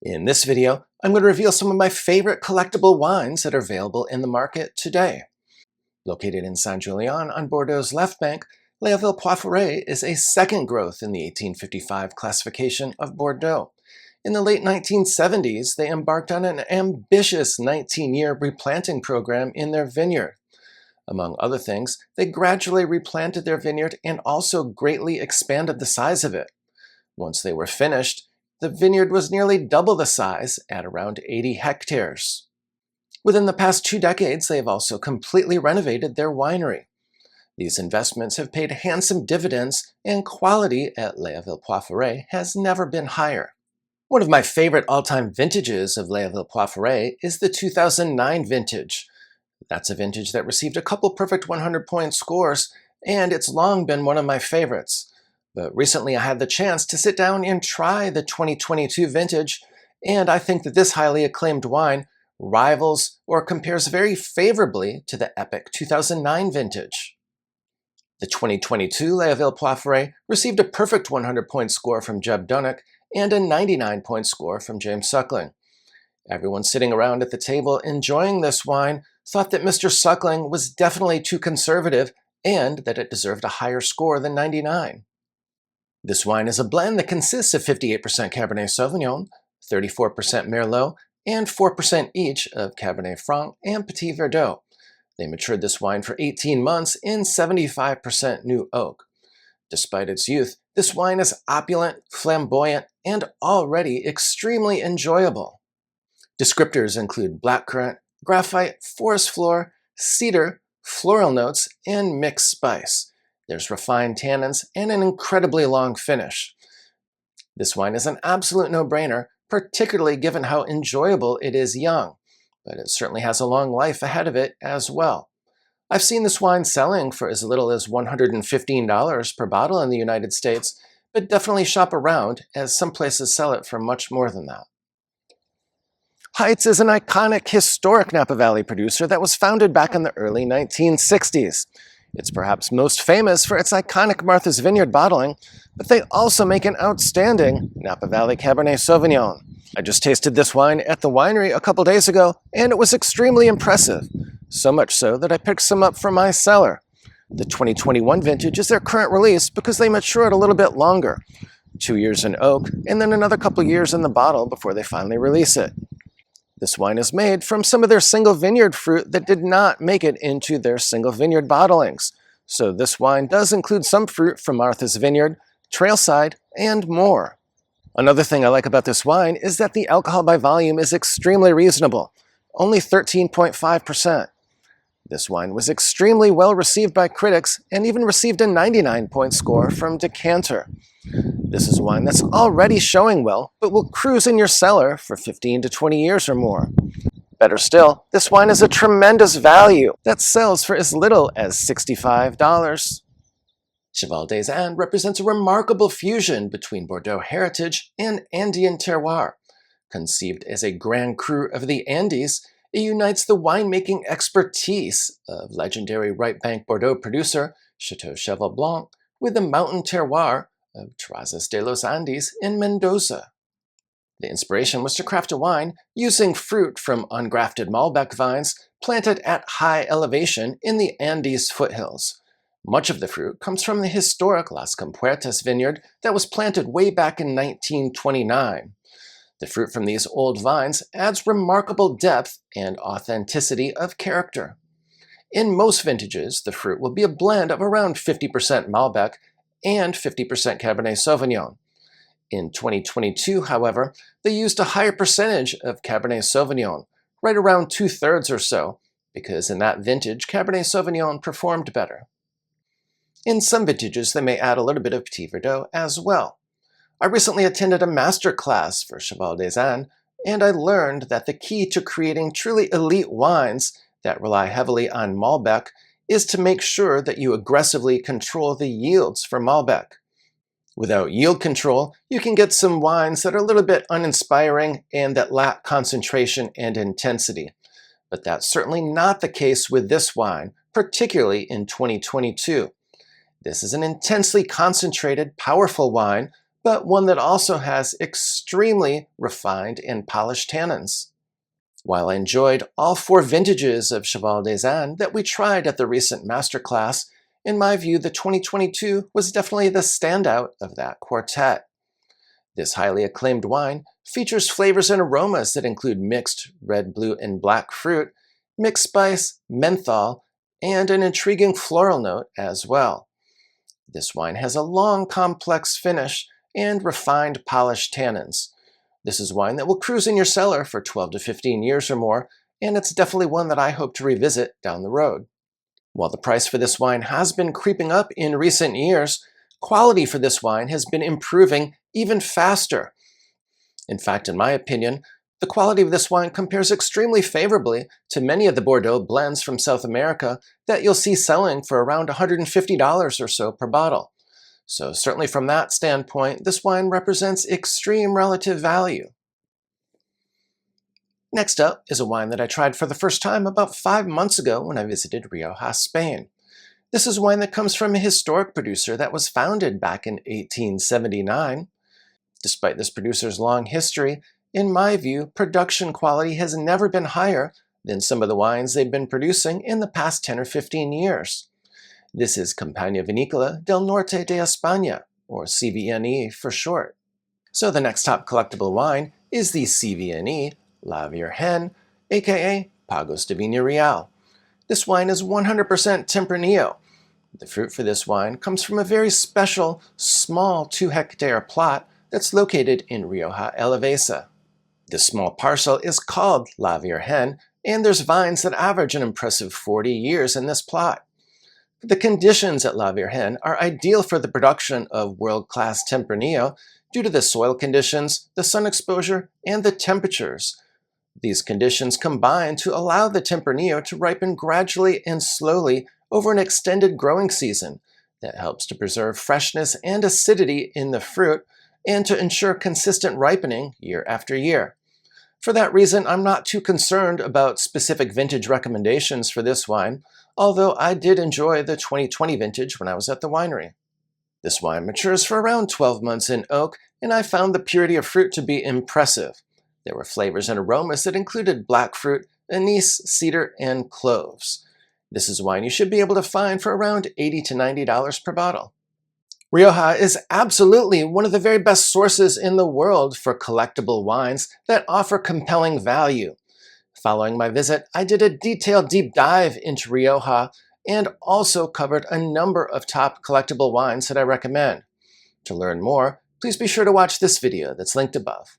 In this video, I'm going to reveal some of my favorite collectible wines that are available in the market today. Located in Saint-Julien on Bordeaux's left bank, Leoville Poyferre is a second growth in the 1855 classification of Bordeaux. In the late 1970s, they embarked on an ambitious 19-year replanting program in their vineyard. Among other things, they gradually replanted their vineyard and also greatly expanded the size of it. Once they were finished, the vineyard was nearly double the size at around 80 hectares. Within the past 2 decades, they have also completely renovated their winery. These investments have paid handsome dividends, and quality at Leoville Poyferre has never been higher. One of my favorite all-time vintages of Leoville Poyferre is the 2009 vintage. That's a vintage that received a couple perfect 100-point scores, and it's long been one of my favorites. But recently I had the chance to sit down and try the 2022 vintage, and I think that this highly acclaimed wine rivals or compares very favorably to the epic 2009 vintage. The 2022 Leoville Poyferre received a perfect 100-point score from Jeb Dunnock and a 99-point score from James Suckling. Everyone sitting around at the table enjoying this wine thought that Mr. Suckling was definitely too conservative and that it deserved a higher score than 99. This wine is a blend that consists of 58% Cabernet Sauvignon, 34% Merlot, and 4% each of Cabernet Franc and Petit Verdot. They matured this wine for 18 months in 75% new oak. Despite its youth, this wine is opulent, flamboyant, and already extremely enjoyable. Descriptors include blackcurrant, graphite, forest floor, cedar, floral notes, and mixed spice. There's refined tannins and an incredibly long finish. This wine is an absolute no-brainer, particularly given how enjoyable it is young, but it certainly has a long life ahead of it as well. I've seen this wine selling for as little as $115 per bottle in the United States, but definitely shop around, as some places sell it for much more than that. Heitz is an iconic, historic Napa Valley producer that was founded back in the early 1960s. It's perhaps most famous for its iconic Martha's Vineyard bottling, but they also make an outstanding Napa Valley Cabernet Sauvignon. I just tasted this wine at the winery a couple days ago, and it was extremely impressive, so much so that I picked some up from my cellar. The 2021 vintage is their current release because they matured a little bit longer, 2 years in oak, and then another couple years in the bottle before they finally release it. This wine is made from some of their single vineyard fruit that did not make it into their single vineyard bottlings. So this wine does include some fruit from Martha's Vineyard, Trailside, and more. Another thing I like about this wine is that the alcohol by volume is extremely reasonable, only 13.5%. This wine was extremely well received by critics and even received a 99-point score from Decanter. This is a wine that's already showing well, but will cruise in your cellar for 15 to 20 years or more. Better still, this wine is a tremendous value that sells for as little as $65. Cheval des Andes represents a remarkable fusion between Bordeaux heritage and Andean terroir. Conceived as a Grand Cru of the Andes, it unites the winemaking expertise of legendary right bank Bordeaux producer Chateau Cheval Blanc with the mountain terroir of Terrazas de los Andes in Mendoza. The inspiration was to craft a wine using fruit from ungrafted Malbec vines planted at high elevation in the Andes foothills. Much of the fruit comes from the historic Las Compuertas vineyard that was planted way back in 1929. The fruit from these old vines adds remarkable depth and authenticity of character. In most vintages, the fruit will be a blend of around 50% Malbec and 50% Cabernet Sauvignon. In 2022, however, they used a higher percentage of Cabernet Sauvignon, right around 2/3 or so, because in that vintage, Cabernet Sauvignon performed better. In some vintages, they may add a little bit of Petit Verdot as well. I recently attended a master class for Cheval des Andes, and I learned that the key to creating truly elite wines that rely heavily on Malbec is to make sure that you aggressively control the yields for Malbec. Without yield control, you can get some wines that are a little bit uninspiring and that lack concentration and intensity. But that's certainly not the case with this wine, particularly in 2022. This is an intensely concentrated, powerful wine, but one that also has extremely refined and polished tannins. While I enjoyed all 4 vintages of Cheval des Andes that we tried at the recent masterclass, in my view, the 2022 was definitely the standout of that quartet. This highly acclaimed wine features flavors and aromas that include mixed red, blue, and black fruit, mixed spice, menthol, and an intriguing floral note as well. This wine has a long, complex finish and refined, polished tannins. This is wine that will cruise in your cellar for 12 to 15 years or more, and it's definitely one that I hope to revisit down the road. While the price for this wine has been creeping up in recent years, quality for this wine has been improving even faster. In fact, in my opinion, the quality of this wine compares extremely favorably to many of the Bordeaux blends from South America that you'll see selling for around $150 or so per bottle. So certainly from that standpoint, this wine represents extreme relative value. Next up is a wine that I tried for the first time about 5 months ago when I visited Rioja, Spain. This is wine that comes from a historic producer that was founded back in 1879. Despite this producer's long history, in my view, production quality has never been higher than some of the wines they've been producing in the past 10 or 15 years. This is Compañía Vinícola del Norte de España, or CVNE for short. So the next top collectible wine is the CVNE La Virgen, aka Pagos de Viña Real. This wine is 100% Tempranillo. The fruit for this wine comes from a very special, small 2-hectare plot that's located in Rioja Alavesa. This small parcel is called La Virgen, and there's vines that average an impressive 40 years in this plot. The conditions at La Virgen are ideal for the production of world-class Tempranillo due to the soil conditions, the sun exposure, and the temperatures. These conditions combine to allow the Tempranillo to ripen gradually and slowly over an extended growing season that helps to preserve freshness and acidity in the fruit and to ensure consistent ripening year after year. For that reason, I'm not too concerned about specific vintage recommendations for this wine, although I did enjoy the 2020 vintage when I was at the winery. This wine matures for around 12 months in oak, and I found the purity of fruit to be impressive. There were flavors and aromas that included black fruit, anise, cedar, and cloves. This is wine you should be able to find for around $80 to $90 per bottle. Rioja is absolutely one of the very best sources in the world for collectible wines that offer compelling value. Following my visit, I did a detailed deep dive into Rioja and also covered a number of top collectible wines that I recommend. To learn more, please be sure to watch this video that's linked above.